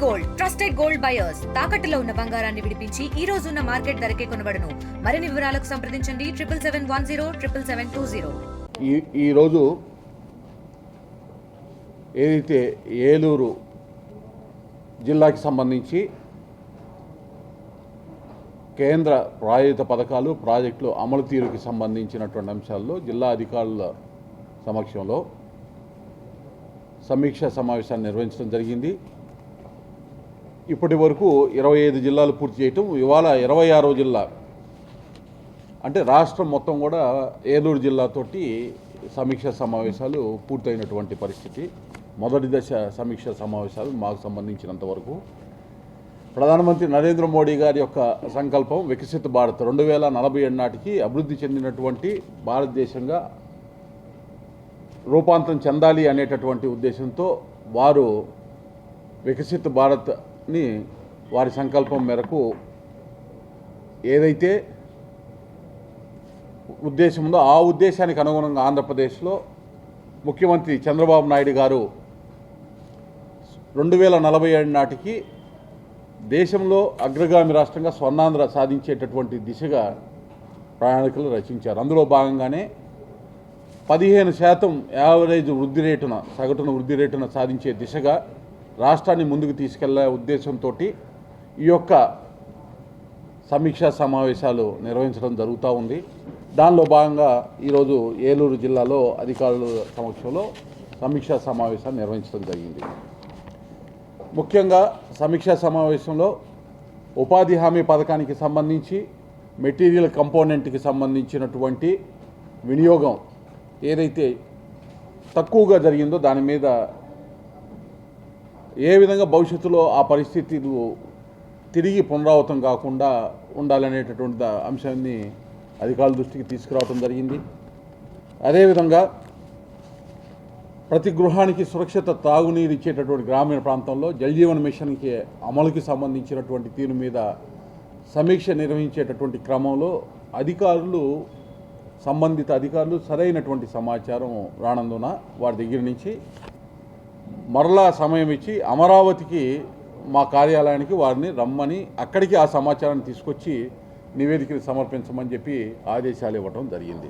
Gold trusted gold buyers తాకట్టులో ఉన్న బంగారాన్ని విడిపించి ఈ రోజు ఉన్న మార్కెట్ ధరకే కొనబడును. మరిన్ని వివరాలకు సంప్రదించండి 7710 ఈ రోజు ఏదైతే ఏలూరు జిల్లాకి సంబంధించి కేంద్ర ప్రాయోజిత పథకాలు ప్రాజెక్టులు అమలు తీరుకి సంబంధించినటువంటి అంశాల్లో జిల్లా అధికారుల సమక్షంలో సమీక్షా సమావేశాన్ని నిర్వహించడం జరిగింది. ఇప్పటి వరకు 25 జిల్లాలు పూర్తి చేయటం, ఇవాళ 26వ జిల్లా అంటే రాష్ట్రం మొత్తం కూడా ఏలూరు జిల్లాతోటి సమీక్షా సమావేశాలు పూర్తయినటువంటి పరిస్థితి. మొదటి దశ సమీక్షా సమావేశాలు మాకు సంబంధించినంత వరకు ప్రధానమంత్రి నరేంద్ర మోడీ గారి యొక్క సంకల్పం వికసిత భారత్ 2047 నాటికి అభివృద్ధి చెందినటువంటి భారతదేశంగా రూపాంతరం చెందాలి అనేటటువంటి ఉద్దేశంతో వారు వికసిత భారత్ని వారి సంకల్పం మేరకు ఏదైతే ఉద్దేశం ఉందో ఆ ఉద్దేశానికి అనుగుణంగా ఆంధ్రప్రదేశ్లో ముఖ్యమంత్రి చంద్రబాబు నాయుడు గారు 2047 నాటికి దేశంలో అగ్రగామి రాష్ట్రంగా స్వర్ణాంధ్ర సాధించేటటువంటి దిశగా ప్రణాళికలు రచించారు. అందులో భాగంగానే 15% యావరేజ్ వృద్ధి రేటున సగటున వృద్ధి రేటున సాధించే దిశగా రాష్ట్రాన్ని ముందుకు తీసుకెళ్లే ఉద్దేశంతో ఈ యొక్క సమీక్షా సమావేశాలు నిర్వహించడం జరుగుతూ ఉంది. దానిలో భాగంగా ఈరోజు ఏలూరు జిల్లాలో అధికారుల సమక్షంలో సమీక్షా సమావేశాన్ని నిర్వహించడం జరిగింది. ముఖ్యంగా సమీక్షా సమావేశంలో ఉపాధి హామీ పథకానికి సంబంధించి మెటీరియల్ కంపోనెంట్కి సంబంధించినటువంటి వినియోగం ఏదైతే తక్కువగా జరిగిందో దాని మీద ఏ విధంగా భవిష్యత్తులో ఆ పరిస్థితులు తిరిగి పునరావృతం కాకుండా ఉండాలనేటటువంటి అంశాన్ని అధికారుల దృష్టికి తీసుకురావడం జరిగింది. అదేవిధంగా ప్రతి గృహానికి సురక్షిత తాగునీరు ఇచ్చేటటువంటి గ్రామీణ ప్రాంతంలో జల్ జీవన్ మిషన్కి అమలుకి సంబంధించినటువంటి తీరు మీద సమీక్ష నిర్వహించేటటువంటి క్రమంలో సంబంధిత అధికారులు సరైనటువంటి సమాచారం రానందున వారి దగ్గర నుంచి మరలా సమయం ఇచ్చి అమరావతికి మా కార్యాలయానికి వారిని రమ్మని అక్కడికి ఆ సమాచారాన్ని తీసుకొచ్చి నివేదికలు సమర్పించమని చెప్పి ఆదేశాలు ఇవ్వడం జరిగింది.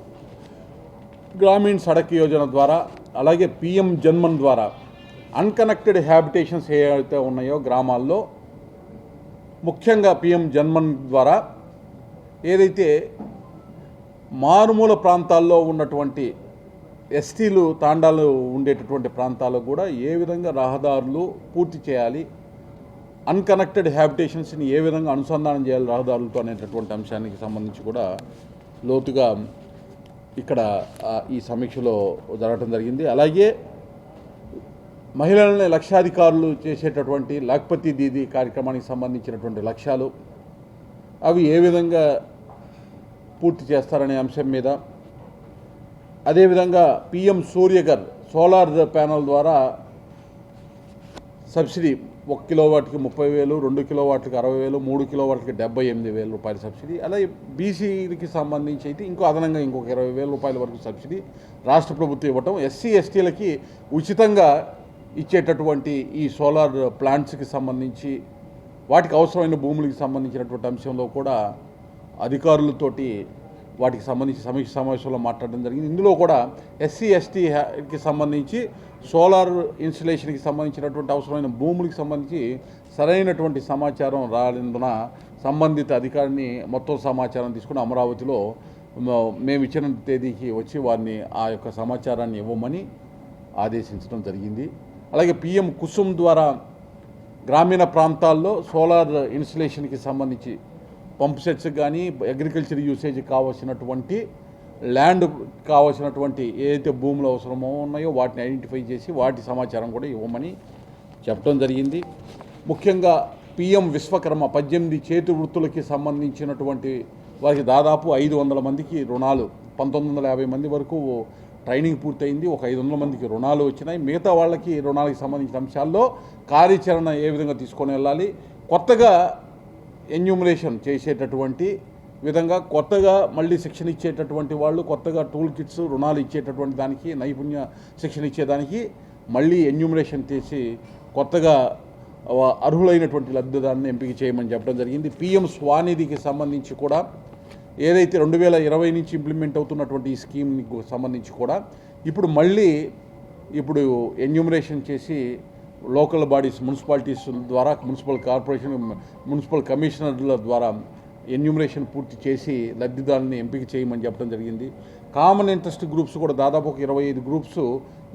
గ్రామీణ సడక్ యోజన ద్వారా అలాగే PM జన్మన్ ద్వారా అన్కనెక్టెడ్ హ్యాబిటేషన్స్ ఏవైతే ఉన్నాయో గ్రామాల్లో ముఖ్యంగా PM జన్మన్ ద్వారా ఏదైతే మారుమూల ప్రాంతాల్లో ఉన్నటువంటి ఎస్టీలు తాండాలు ఉండేటటువంటి ప్రాంతాల్లో కూడా ఏ విధంగా రహదారులు పూర్తి చేయాలి, అన్కనెక్టెడ్ హ్యాబిటేషన్స్ని ఏ విధంగా అనుసంధానం చేయాలి రహదారులతో అనేటటువంటి అంశానికి సంబంధించి కూడా లోతుగా ఇక్కడ ఈ సమీక్షలో జరగడం జరిగింది. అలాగే మహిళలని లక్షాధికారులు చేసేటటువంటి లఖపతి దీదీ కార్యక్రమానికి సంబంధించినటువంటి లక్ష్యాలు అవి ఏ విధంగా పూర్తి చేస్తారనే అంశం మీద, అదేవిధంగా PM సూర్యఘర్ సోలార్ ప్యానల్ ద్వారా సబ్సిడీ 1 కిలోవాట్కి 30,000, 2 కిలోవాట్లకి 60,000, 3 కిలోవాట్లకి 78,000 రూపాయల సబ్సిడీ. అలాగే బీసీలకి సంబంధించి అయితే అదనంగా ఇంకొక 20,000 రూపాయల వరకు సబ్సిడీ రాష్ట్ర ప్రభుత్వం ఇవ్వటం, SC STలకి ఉచితంగా ఇచ్చేటటువంటి ఈ సోలార్ ప్లాంట్స్కి సంబంధించి వాటికి అవసరమైన భూములకి సంబంధించినటువంటి అంశంలో కూడా అధికారులతోటి వాటికి సంబంధించి సమీక్ష సమావేశంలో మాట్లాడడం జరిగింది. ఇందులో కూడా SC STకి సంబంధించి సోలార్ ఇన్స్టలేషన్కి సంబంధించినటువంటి అవసరమైన భూములకి సంబంధించి సరైనటువంటి సమాచారం రానందున సంబంధిత అధికారిని మొత్తం సమాచారం తీసుకుని అమరావతిలో మేము ఇచ్చిన తేదీకి వచ్చి వారిని ఆ యొక్క సమాచారాన్ని ఇవ్వమని ఆదేశించడం జరిగింది. అలాగే PM కుసుమ్ ద్వారా గ్రామీణ ప్రాంతాల్లో సోలార్ ఇన్స్టలేషన్కి సంబంధించి పంప్ సెట్స్ కానీ అగ్రికల్చర్ యూసేజ్కి కావాల్సినటువంటి ల్యాండ్ కావాల్సినటువంటి ఏదైతే భూములు అవసరమో ఉన్నాయో వాటిని ఐడెంటిఫై చేసి వాటి సమాచారం కూడా ఇవ్వమని చెప్పడం జరిగింది. ముఖ్యంగా PM విశ్వకర్మ 18 చేతి వృత్తులకి సంబంధించినటువంటి వారికి దాదాపు 500 మందికి రుణాలు, 1950 మంది వరకు ట్రైనింగ్ పూర్తయింది. ఒక 500 మందికి రుణాలు వచ్చినాయి. మిగతా వాళ్ళకి రుణాలకు సంబంధించిన అంశాల్లో కార్యాచరణ ఏ విధంగా తీసుకొని వెళ్ళాలి, కొత్తగా ఎన్యూమరేషన్ చేసేటటువంటి విధంగా కొత్తగా మళ్ళీ శిక్షణ ఇచ్చేటటువంటి వాళ్ళు, కొత్తగా టూల్ కిట్స్ రుణాలు ఇచ్చేటటువంటి దానికి, నైపుణ్య శిక్షణ ఇచ్చేదానికి మళ్ళీ ఎన్యూమరేషన్ చేసి కొత్తగా అర్హులైనటువంటి లబ్ధిదారులను ఎంపిక చేయమని చెప్పడం జరిగింది. పిఎం స్వానిధికి సంబంధించి కూడా ఏదైతే 2020 నుంచి ఇంప్లిమెంట్ అవుతున్నటువంటి ఈ స్కీమ్కి సంబంధించి కూడా ఇప్పుడు మళ్ళీ ఎన్యూమరేషన్ చేసి లోకల్ బాడీస్ మున్సిపాలిటీస్ ద్వారా మున్సిపల్ కార్పొరేషన్ మున్సిపల్ కమిషనర్ల ద్వారా ఎన్యూమరేషన్ పూర్తి చేసి లబ్ధిదారుని ఎంపిక చేయమని చెప్పడం జరిగింది. కామన్ ఇంట్రెస్ట్ గ్రూప్స్ కూడా దాదాపు ఒక 25 గ్రూప్స్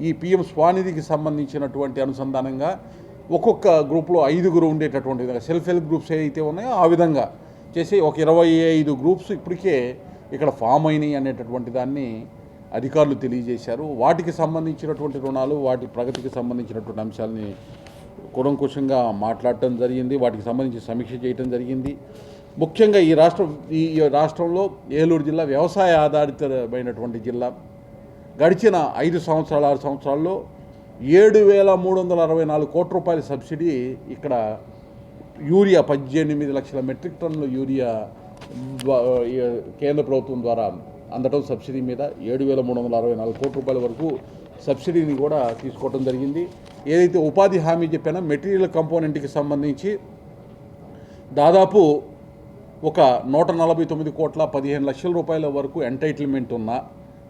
ఈ పిఎం స్వానిధికి సంబంధించినటువంటి అనుసంధానంగా ఒక్కొక్క గ్రూప్లో 5 ఉండేటటువంటి విధంగా సెల్ఫ్ హెల్ప్ గ్రూప్స్ ఏదైతే ఉన్నాయో ఆ విధంగా చేసి ఒక 25 గ్రూప్స్ ఇప్పటికే ఇక్కడ ఫామ్ అయినాయి అనేటటువంటి దాన్ని అధికారులు తెలియజేశారు. వాటికి సంబంధించినటువంటి రుణాలు, వాటి ప్రగతికి సంబంధించినటువంటి అంశాలని కూలంకుషంగా మాట్లాడటం జరిగింది. వాటికి సంబంధించి సమీక్ష చేయటం జరిగింది. ముఖ్యంగా ఈ రాష్ట్రంలో ఏలూరు జిల్లా వ్యవసాయ ఆధారితమైనటువంటి జిల్లా. గడిచిన 5 సంవత్సరాలు 6 సంవత్సరాల్లో 7,364 కోట్ల రూపాయల సబ్సిడీ ఇక్కడ యూరియా 18 లక్షల మెట్రిక్ టన్నుల యూరియా కేంద్ర ప్రభుత్వం ద్వారా అందటం సబ్సిడీ మీద 7,364 కోట్ల రూపాయల వరకు సబ్సిడీని కూడా తీసుకోవడం జరిగింది. ఏదైతే ఉపాధి హామీ చెప్పానో మెటీరియల్ కంపోనెంట్కి సంబంధించి దాదాపు ఒక 149 కోట్ల 15 లక్షల రూపాయల వరకు ఎంటైటిల్మెంట్ ఉన్న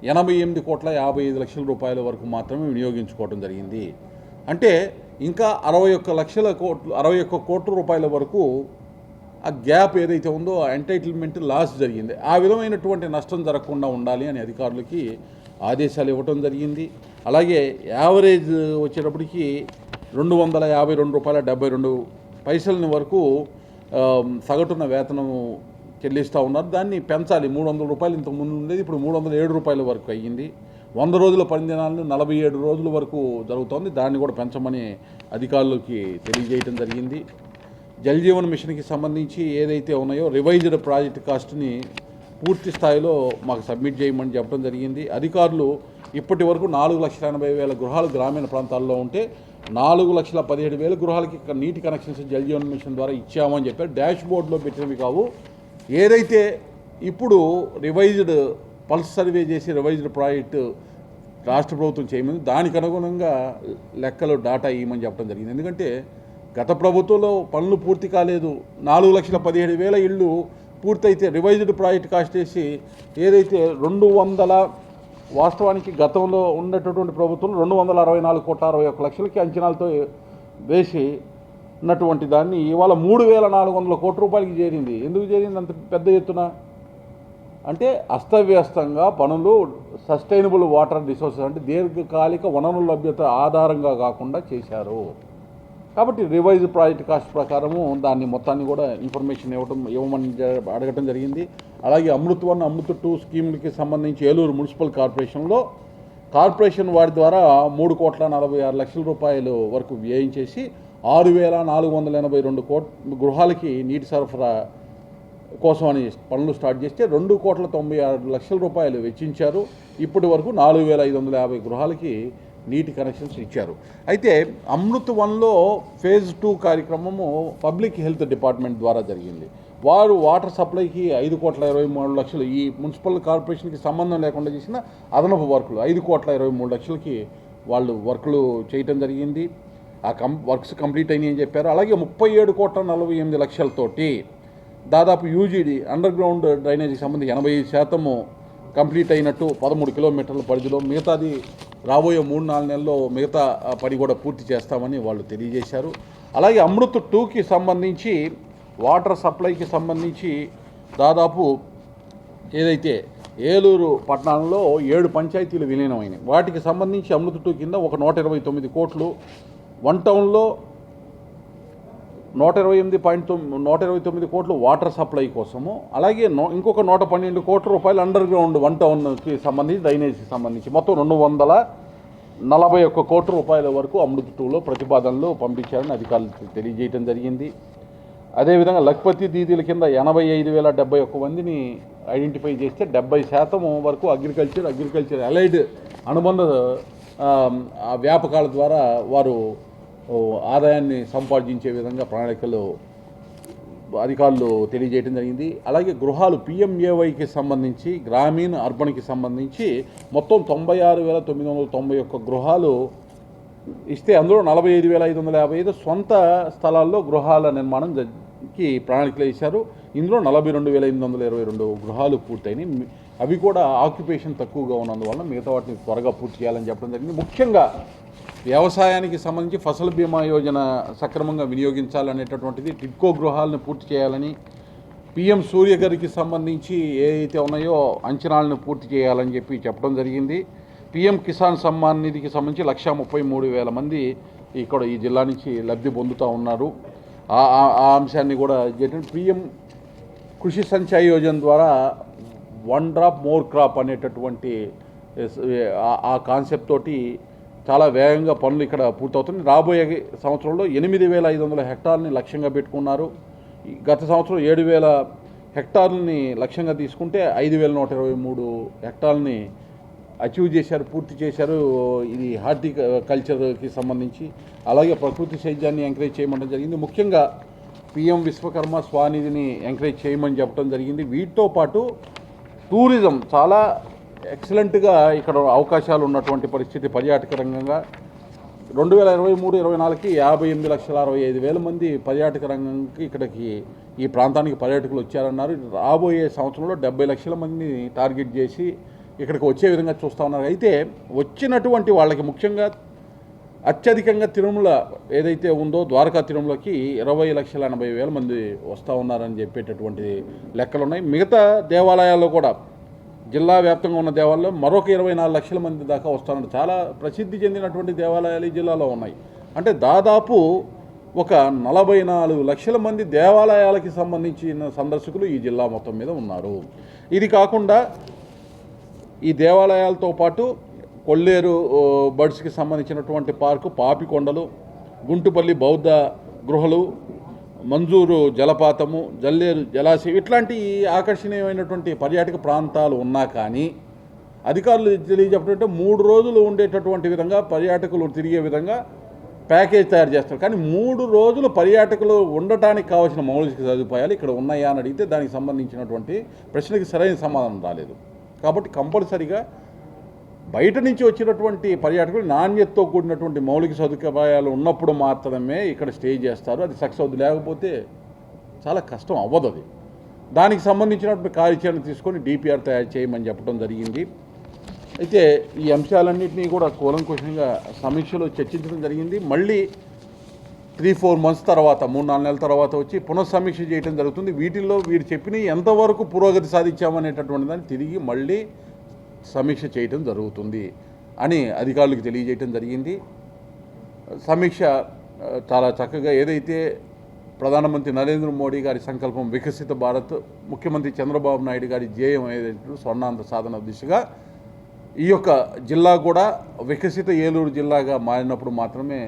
88 కోట్ల 55 లక్షల రూపాయల వరకు మాత్రమే వినియోగించుకోవడం జరిగింది. అంటే ఇంకా 61 కోట్ల రూపాయల వరకు ఆ గ్యాప్ ఏదైతే ఉందో ఆ ఎంటైటిల్మెంట్ లాస్ జరిగింది. ఆ విధమైనటువంటి నష్టం జరగకుండా ఉండాలి అని అధికారులకి ఆదేశాలు ఇవ్వటం జరిగింది. అలాగే యావరేజ్ వచ్చేటప్పటికి ₹252.72 వరకు సగటున వేతనం చెల్లిస్తూ ఉన్నారు. దాన్ని పెంచాలి. ₹300 ఇంతకు ముందు ఉండేది, ఇప్పుడు ₹307 వరకు అయ్యింది. 100 రోజుల పనిదినాలను 47 రోజుల వరకు జరుగుతోంది. దాన్ని కూడా పెంచమని అధికారులకి తెలియజేయడం జరిగింది. జల్ జీవన్ మిషన్కి సంబంధించి ఏదైతే ఉన్నాయో రివైజ్డ్ ప్రాజెక్ట్ కాస్ట్ని పూర్తి స్థాయిలో మాకు సబ్మిట్ చేయమని చెప్పడం జరిగింది. అధికారులు ఇప్పటి వరకు 4,80,000 గృహాలు గ్రామీణ ప్రాంతాల్లో ఉంటే 4,17,000 గృహాలకి నీటి కనెక్షన్స్ జల్ జీవన్ మిషన్ ద్వారా ఇచ్చామని చెప్పారు. డాష్ బోర్డులో పెట్టినవి కావు. ఏదైతే ఇప్పుడు రివైజ్డ్ పల్స్ సర్వే చేసి రివైజ్డ్ ప్రాజెక్టు రాష్ట్ర ప్రభుత్వం చేయమని దానికి అనుగుణంగా లెక్కలు డాటా ఇవ్వమని చెప్పడం జరిగింది. ఎందుకంటే గత ప్రభుత్వంలో పనులు పూర్తి కాలేదు. 4,17,000 ఇళ్ళు పూర్తయితే రివైజ్డ్ ప్రాజెక్ట్ కాస్ట్ చేసి ఏదైతే 200 వాస్తవానికి గతంలో ఉన్నటువంటి ప్రభుత్వం 264,61 లక్షలకి అంచనాలతో వేసి ఉన్నటువంటి దాన్ని ఇవాళ 3,400 కోట్ల రూపాయలకి చేరింది. ఎందుకు చేరింది అంత పెద్ద ఎత్తున? అంటే అస్తవ్యస్తంగా పనులు సస్టైనబుల్ వాటర్ రిసోర్సెస్ అంటే దీర్ఘకాలిక వనరుల లభ్యత ఆధారంగా కాకుండా చేశారు. కాబట్టి రివైజ్ ప్రాజెక్ట్ కాస్ట్ ప్రకారము దాన్ని మొత్తాన్ని కూడా ఇన్ఫర్మేషన్ ఇవ్వమని అడగటం జరిగింది. అలాగే అమృత్ 1, అమృత్ 2 స్కీములకి సంబంధించి ఏలూరు మున్సిపల్ కార్పొరేషన్లో కార్పొరేషన్ వారి ద్వారా 3,46 లక్షల రూపాయలు వరకు వ్యయం చేసి 6,482 గృహాలకి నీటి సరఫరా కోసమని పనులు స్టార్ట్ చేస్తే 2,96 లక్షల రూపాయలు వెచ్చించారు. ఇప్పటి వరకు 4,550 గృహాలకి నీటి కనెక్షన్స్ ఇచ్చారు. అయితే అమృత్ 1లో ఫేజ్ 2 కార్యక్రమము పబ్లిక్ హెల్త్ డిపార్ట్మెంట్ ద్వారా జరిగింది. వారు వాటర్ సప్లైకి 5,23 లక్షలు ఈ మున్సిపల్ కార్పొరేషన్కి సంబంధం లేకుండా చేసిన అదనపు వర్కులు 5,23 లక్షలకి వాళ్ళు వర్కులు చేయటం జరిగింది. ఆ వర్క్స్ కంప్లీట్ అయినాయి అని చెప్పారు. అలాగే 37,48 లక్షలతోటి దాదాపు యూజీడీ అండర్ గ్రౌండ్ డ్రైనేజీకి సంబంధించి 85% కంప్లీట్ అయినట్టు 13 కిలోమీటర్ల పరిధిలో, మిగతాది రాబోయే 3-4 నెలల్లో మిగతా పని కూడా పూర్తి చేస్తామని వాళ్ళు తెలియజేశారు. అలాగే అమృత్ 2కి సంబంధించి వాటర్ సప్లైకి సంబంధించి దాదాపు ఏదైతే ఏలూరు పట్టణంలో 7 పంచాయతీలు విలీనమైనవి. వాటికి సంబంధించి అమృత్ 2 కింద ఒక 129 కోట్లు, వన్ టౌన్లో 129 కోట్లు వాటర్ సప్లై కోసము, అలాగే ఇంకొక 112 కోట్ల రూపాయలు అండర్ గ్రౌండ్ వన్ టౌన్కి సంబంధించి డ్రైనేజ్కి సంబంధించి మొత్తం 241 కోట్ల రూపాయల వరకు అమృత్ 2లో ప్రతిపాదనలు పంపించారని అధికారులు తెలియజేయడం జరిగింది. అదేవిధంగా లక్పతి దీదీల కింద 85,071 మందిని ఐడెంటిఫై చేస్తే 70% వరకు అగ్రికల్చర్ అలైడ్ అనుబంధ వ్యాపకాల ద్వారా వారు ఆదాయాన్ని సంపాదించే విధంగా ప్రణాళికలు అధికారులు తెలియజేయడం జరిగింది. అలాగే గృహాలు PMAYకి సంబంధించి గ్రామీణ అర్బన్కి సంబంధించి మొత్తం 96,991 గృహాలు ఇస్తే అందులో 45,555 సొంత స్థలాల్లో గృహాల నిర్మాణంకి ప్రణాళికలు వేశారు. ఇందులో 42,822 గృహాలు పూర్తయినాయి. అవి కూడా ఆక్యుపేషన్ తక్కువగా ఉన్నందువల్ల మిగతా వాటిని త్వరగా పూర్తి చేయాలని చెప్పడం జరిగింది. ముఖ్యంగా వ్యవసాయానికి సంబంధించి ఫసల్ బీమా యోజన సక్రమంగా వినియోగించాలనేటటువంటిది, టిడ్కో గృహాలను పూర్తి చేయాలని, పిఎం సూర్యగర్కి సంబంధించి ఏవైతే ఉన్నాయో అంచనాలను పూర్తి చేయాలని చెప్పడం జరిగింది. పిఎం కిసాన్ సమ్మాన్ నిధికి సంబంధించి 1,33,000 మంది ఇక్కడ ఈ జిల్లా నుంచి లబ్ధి పొందుతూ ఉన్నారు. ఆ అంశాన్ని కూడా పిఎం కృషి సంచయ్ యోజన ద్వారా 1 డ్రాప్ మోర్ క్రాప్ అనేటటువంటి ఆ కాన్సెప్ట్ తోటి చాలా వేగంగా పనులు ఇక్కడ పూర్తవుతుంది. రాబోయే సంవత్సరంలో 8,500 హెక్టార్లని లక్ష్యంగా పెట్టుకున్నారు. గత సంవత్సరం 7,000 హెక్టార్లని లక్ష్యంగా తీసుకుంటే 5,123 హెక్టార్లని అచీవ్ చేశారు, పూర్తి చేశారు. ఇది హార్టికల్చర్కి సంబంధించి. అలాగే ప్రకృతి సేద్యాన్ని ఎంకరేజ్ చేయమని జరిగింది. ముఖ్యంగా పిఎం విశ్వకర్మ స్వానిధిని ఎంకరేజ్ చేయమని చెప్పడం జరిగింది. వీటితో పాటు టూరిజం చాలా ఎక్సలెంట్గా ఇక్కడ అవకాశాలు ఉన్నటువంటి పరిస్థితి పర్యాటక రంగంగా 2023-24కి 58,65,000 మంది పర్యాటక రంగంకి ఇక్కడికి ఈ ప్రాంతానికి పర్యాటకులు వచ్చారన్నారు. రాబోయే సంవత్సరంలో 70 లక్షల మందిని టార్గెట్ చేసి ఇక్కడికి వచ్చే విధంగా చూస్తూ ఉన్నారు. అయితే వచ్చినటువంటి వాళ్ళకి ముఖ్యంగా అత్యధికంగా తిరుమల ఏదైతే ఉందో ద్వారకా తిరుమలకి 20,80,000 మంది వస్తూ ఉన్నారని చెప్పేటటువంటి లెక్కలు ఉన్నాయి. మిగతా దేవాలయాల్లో కూడా జిల్లా వ్యాప్తంగా ఉన్న దేవాలయాల్లో మరొక 24 లక్షల మంది దాకా వస్తున్నారు. చాలా ప్రసిద్ధి చెందినటువంటి దేవాలయాలు ఈ జిల్లాలో ఉన్నాయి. అంటే దాదాపు ఒక 44 లక్షల మంది దేవాలయాలకి సంబంధించిన సందర్శకులు ఈ జిల్లా మొత్తం మీద ఉన్నారు. ఇది కాకుండా ఈ దేవాలయాలతో పాటు కొల్లేరు బర్డ్స్కి సంబంధించినటువంటి పార్కు, పాపికొండలు, గుంటుపల్లి బౌద్ధ గృహలు, మంజూరు జలపాతము, జల్లేరు జలాశయం ఇట్లాంటి ఆకర్షణీయమైనటువంటి పర్యాటక ప్రాంతాలు ఉన్నా కానీ అధికారులు తెలియజెప్పడంటే 3 రోజులు ఉండేటటువంటి విధంగా పర్యాటకులు తిరిగే విధంగా ప్యాకేజ్ తయారు చేస్తారు. కానీ 3 రోజులు పర్యాటకులు ఉండటానికి కావాల్సిన మౌలిక సదుపాయాలు ఇక్కడ ఉన్నాయా అని అడిగితే దానికి సంబంధించినటువంటి ప్రశ్నకి సరైన సమాధానం రాలేదు. కాబట్టి కంపల్సరీగా బయట నుంచి వచ్చినటువంటి పర్యాటకులు నాణ్యతతో కూడినటువంటి మౌలిక సదుపాయాలు ఉన్నప్పుడు మాత్రమే ఇక్కడ స్టే చేస్తారు. అది సక్సెస్ అవుతుంది, లేకపోతే చాలా కష్టం అవ్వదు. అది దానికి సంబంధించినటువంటి కార్యాచరణ తీసుకొని డిపిఆర్ తయారు చేయమని చెప్పడం జరిగింది. అయితే ఈ అంశాలన్నింటినీ కూడా కూలంకుషంగా సమీక్షలో చర్చించడం జరిగింది. మళ్ళీ 3-4 మంత్స్ తర్వాత 3-4 నెలల తర్వాత వచ్చి పునఃసమీక్ష చేయడం జరుగుతుంది. వీటిల్లో వీరు చెప్పిన ఎంతవరకు పురోగతి సాధించామనేటటువంటి దాన్ని తిరిగి మళ్ళీ సమీక్ష చేయడం జరుగుతుంది అని అధికారులకు తెలియజేయడం జరిగింది. సమీక్ష చాలా చక్కగా ఏదైతే ప్రధానమంత్రి నరేంద్ర మోడీ గారి సంకల్పం వికసిత భారత్, ముఖ్యమంత్రి చంద్రబాబు నాయుడు గారి ధ్యేయం ఏదైతే స్వర్ణాంధ్ర సాధన దిశగా ఈ యొక్క జిల్లా కూడా వికసిత ఏలూరు జిల్లాగా మారినప్పుడు మాత్రమే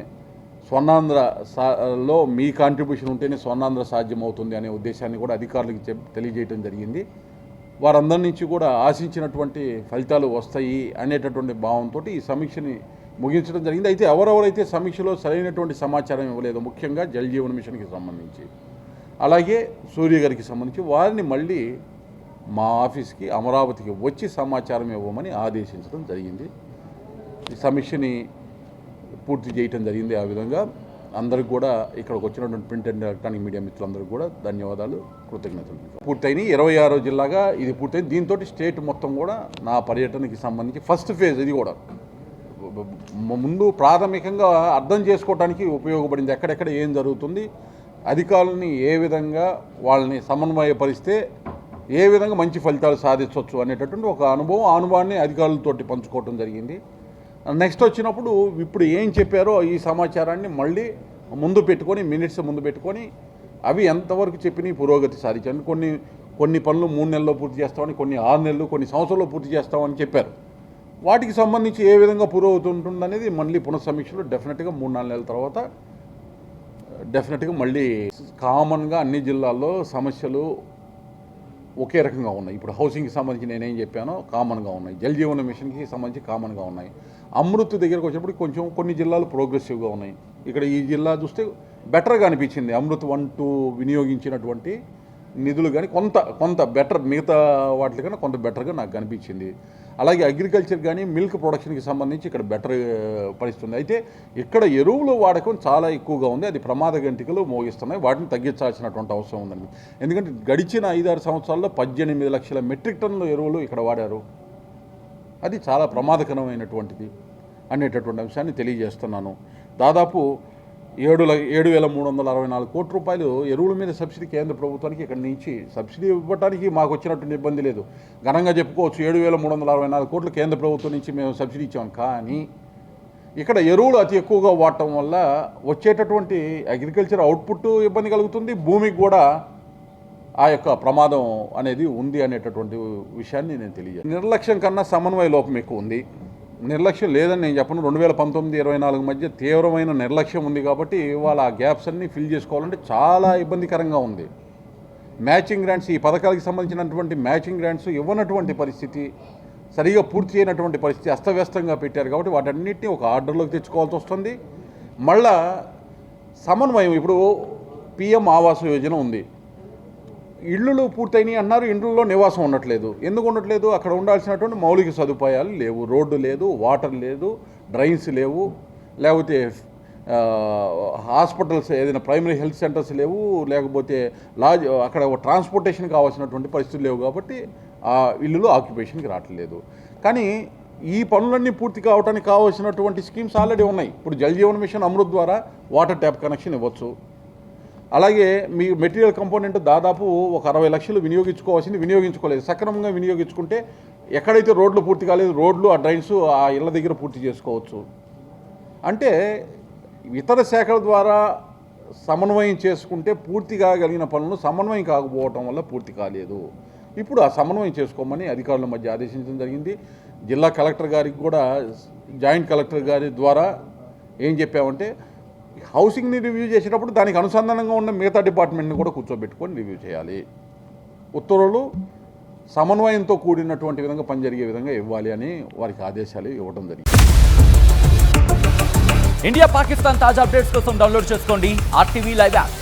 స్వర్ణాంధ్రలో మీ కాంట్రిబ్యూషన్ ఉంటేనే స్వర్ణాంధ్ర సాధ్యమవుతుంది అనే ఉద్దేశాన్ని కూడా అధికారులకు తెలియజేయడం జరిగింది. వారందరి నుంచి కూడా ఆశించినటువంటి ఫలితాలు వస్తాయి అనేటటువంటి భావంతో ఈ సమీక్షని ముగించడం జరిగింది. అయితే ఎవరెవరైతే సమీక్షలో సరైనటువంటి సమాచారం ఇవ్వలేదో, ముఖ్యంగా జల్ జీవన్ మిషన్కి సంబంధించి, అలాగే సూర్య గారికి సంబంధించి వారిని మళ్ళీ మా ఆఫీస్కి అమరావతికి వచ్చి సమాచారం ఇవ్వమని ఆదేశించడం జరిగింది. ఈ సమీక్షని పూర్తి చేయటం జరిగింది. ఆ విధంగా అందరికి కూడా ఇక్కడికి వచ్చినటువంటి ప్రింట్ అండ్ ఎలక్ట్రానిక్ మీడియా మిత్రులందరూ కూడా ధన్యవాదాలు, కృతజ్ఞతలు. పూర్తయినాయి 26వ జిల్లాగా ఇది పూర్తయింది. దీంతో స్టేట్ మొత్తం కూడా నా పర్యటనకి సంబంధించి ఫస్ట్ ఫేజ్ ఇది కూడా ముందు ప్రాథమికంగా అర్థం చేసుకోవడానికి ఉపయోగపడింది. ఎక్కడెక్కడ ఏం జరుగుతుంది, అధికారులని ఏ విధంగా వాళ్ళని సమన్వయపరిస్తే ఏ విధంగా మంచి ఫలితాలు సాధించవచ్చు అనేటటువంటి ఒక అనుభవాన్ని అధికారులతోటి పంచుకోవటం జరిగింది. నెక్స్ట్ వచ్చినప్పుడు ఇప్పుడు ఏం చెప్పారో ఈ సమాచారాన్ని మళ్ళీ ముందు పెట్టుకొని, మినిట్స్ ముందు పెట్టుకొని అవి ఎంతవరకు చెప్పినాయి పురోగతి సాధించాలని, కొన్ని పనులు 3 నెలల్లో పూర్తి చేస్తామని, కొన్ని 6 నెలలు, కొన్ని సంవత్సరాల్లో పూర్తి చేస్తామని చెప్పారు. వాటికి సంబంధించి ఏ విధంగా పురోగతి ఉంటుందనేది మళ్ళీ పునఃసమీక్షలో డెఫినెట్గా 3-4 నెలల తర్వాత డెఫినెట్గా మళ్ళీ కామన్గా అన్ని జిల్లాల్లో సమస్యలు ఒకే రకంగా ఉన్నాయి. ఇప్పుడు హౌసింగ్కి సంబంధించి నేనేం చెప్పానో కామన్గా ఉన్నాయి, జల్ జీవన మిషన్కి సంబంధించి కామన్గా ఉన్నాయి. అమృత్ దగ్గరకు వచ్చినప్పుడు కొంచెం కొన్ని జిల్లాలు ప్రోగ్రెసివ్గా ఉన్నాయి. ఇక్కడ ఈ జిల్లా చూస్తే బెటర్గా అనిపించింది. అమృత్ 1-2 వినియోగించినటువంటి నిధులు కానీ కొంత బెటర్, మిగతా వాటి కన్నా కొంత బెటర్గా నాకు కనిపించింది. అలాగే అగ్రికల్చర్ కానీ మిల్క్ ప్రొడక్షన్కి సంబంధించి ఇక్కడ బెటర్ పరిస్థితి ఉంది. అయితే ఇక్కడ ఎరువుల వాడకం చాలా ఎక్కువగా ఉంది. అది ప్రమాద గంటికలు మోగిస్తున్నాయి. వాటిని తగ్గించాల్సినటువంటి అవసరం ఉందండి. ఎందుకంటే గడిచిన 5-6 సంవత్సరాల్లో 18 లక్షల మెట్రిక్ టన్నుల ఎరువులు ఇక్కడ వాడారు. అది చాలా ప్రమాదకరమైనటువంటిది అనేటటువంటి అంశాన్ని తెలియజేస్తున్నాను. దాదాపు 7,364 కోట్ల రూపాయలు ఎరువుల మీద సబ్సిడీ కేంద్ర ప్రభుత్వానికి ఇక్కడి నుంచి సబ్సిడీ ఇవ్వడానికి మాకు వచ్చినటువంటి ఇబ్బంది లేదు. ఘనంగా చెప్పుకోవచ్చు 7,364 కోట్లు కేంద్ర ప్రభుత్వం నుంచి మేము సబ్సిడీ ఇచ్చాం. కానీ ఇక్కడ ఎరువులు అతి ఎక్కువగా వాడటం వల్ల వచ్చేటటువంటి అగ్రికల్చర్ అవుట్పుట్ ఇబ్బంది కలుగుతుంది, భూమికి కూడా ఆ యొక్క ప్రమాదం అనేది ఉంది అనేటటువంటి విషయాన్ని నేను తెలియజేస్తాను. నిర్లక్ష్యం కన్నా సమన్వయ లోపం ఎక్కువ ఉంది. నిర్లక్ష్యం లేదని నేను చెప్పను. 2019-24 మధ్య తీవ్రమైన నిర్లక్ష్యం ఉంది కాబట్టి వాళ్ళ ఆ గ్యాప్స్ అన్నీ ఫిల్ చేసుకోవాలంటే చాలా ఇబ్బందికరంగా ఉంది. మ్యాచింగ్ గ్రాంట్స్, ఈ పథకాలకు సంబంధించినటువంటి మ్యాచింగ్ గ్రాంట్స్ ఇవ్వనటువంటి పరిస్థితి, సరిగా పూర్తి చేయనటువంటి పరిస్థితి, అస్తవ్యస్తంగా పెట్టారు కాబట్టి వాటన్నిటిని ఒక ఆర్డర్లోకి తెచ్చుకోవాల్సి వస్తుంది. మళ్ళా సమన్వయం, ఇప్పుడు PM ఆవాస్ యోజన ఉంది, ఇళ్ళు పూర్తయినాయి అన్నారు, ఇండ్లలో నివాసం ఉండట్లేదు. ఎందుకు ఉండట్లేదు? అక్కడ ఉండాల్సినటువంటి మౌలిక సదుపాయాలు లేవు. రోడ్డు లేదు, వాటర్ లేదు, డ్రైన్స్ లేవు, లేకపోతే హాస్పిటల్స్ ఏదైనా ప్రైమరీ హెల్త్ సెంటర్స్ లేవు, లేకపోతే అక్కడ ట్రాన్స్పోర్టేషన్ కావాల్సినటువంటి పరిస్థితులు లేవు. కాబట్టి ఆ ఇల్లులు ఆక్యుపేషన్కి రావట్లేదు. కానీ ఈ పనులన్నీ పూర్తి కావడానికి కావాల్సినటువంటి స్కీమ్స్ ఆల్రెడీ ఉన్నాయి. ఇప్పుడు జల్ జీవన్ మిషన్ అమృత్ ద్వారా వాటర్ ట్యాప్ కనెక్షన్ ఇవ్వచ్చు. అలాగే మీ మెటీరియల్ కంపోనెంట్ దాదాపు ఒక 60 లక్షలు వినియోగించుకోలేదు. సక్రమంగా వినియోగించుకుంటే ఎక్కడైతే రోడ్లు పూర్తి కాలేదు, రోడ్లు ఆ డ్రైన్స్ ఆ ఇళ్ళ దగ్గర పూర్తి చేసుకోవచ్చు. అంటే ఇతర శాఖల ద్వారా సమన్వయం చేసుకుంటే పూర్తి కాగలిగిన పనులు సమన్వయం కాకపోవటం వల్ల పూర్తి కాలేదు. ఇప్పుడు ఆ సమన్వయం చేసుకోమని అధికారుల మధ్య ఆదేశించడం జరిగింది. జిల్లా కలెక్టర్ గారికి కూడా, జాయింట్ కలెక్టర్ గారి ద్వారా ఏం చెప్పామంటే, హౌసింగ్ని రివ్యూ చేసేటప్పుడు దానికి అనుసంధానంగా ఉన్న మిగతా డిపార్ట్మెంట్ని కూడా కూర్చోబెట్టుకొని రివ్యూ చేయాలి. ఉత్తర్వులు సమన్వయంతో కూడినటువంటి విధంగా పని జరిగే విధంగా ఇవ్వాలి అని వారికి ఆదేశాలు ఇవ్వడం జరిగింది. ఇండియా పాకిస్తాన్ తాజా అప్డేట్స్ కోసం డౌన్లోడ్ చేసుకోండి RTV లైవ్ యాప్.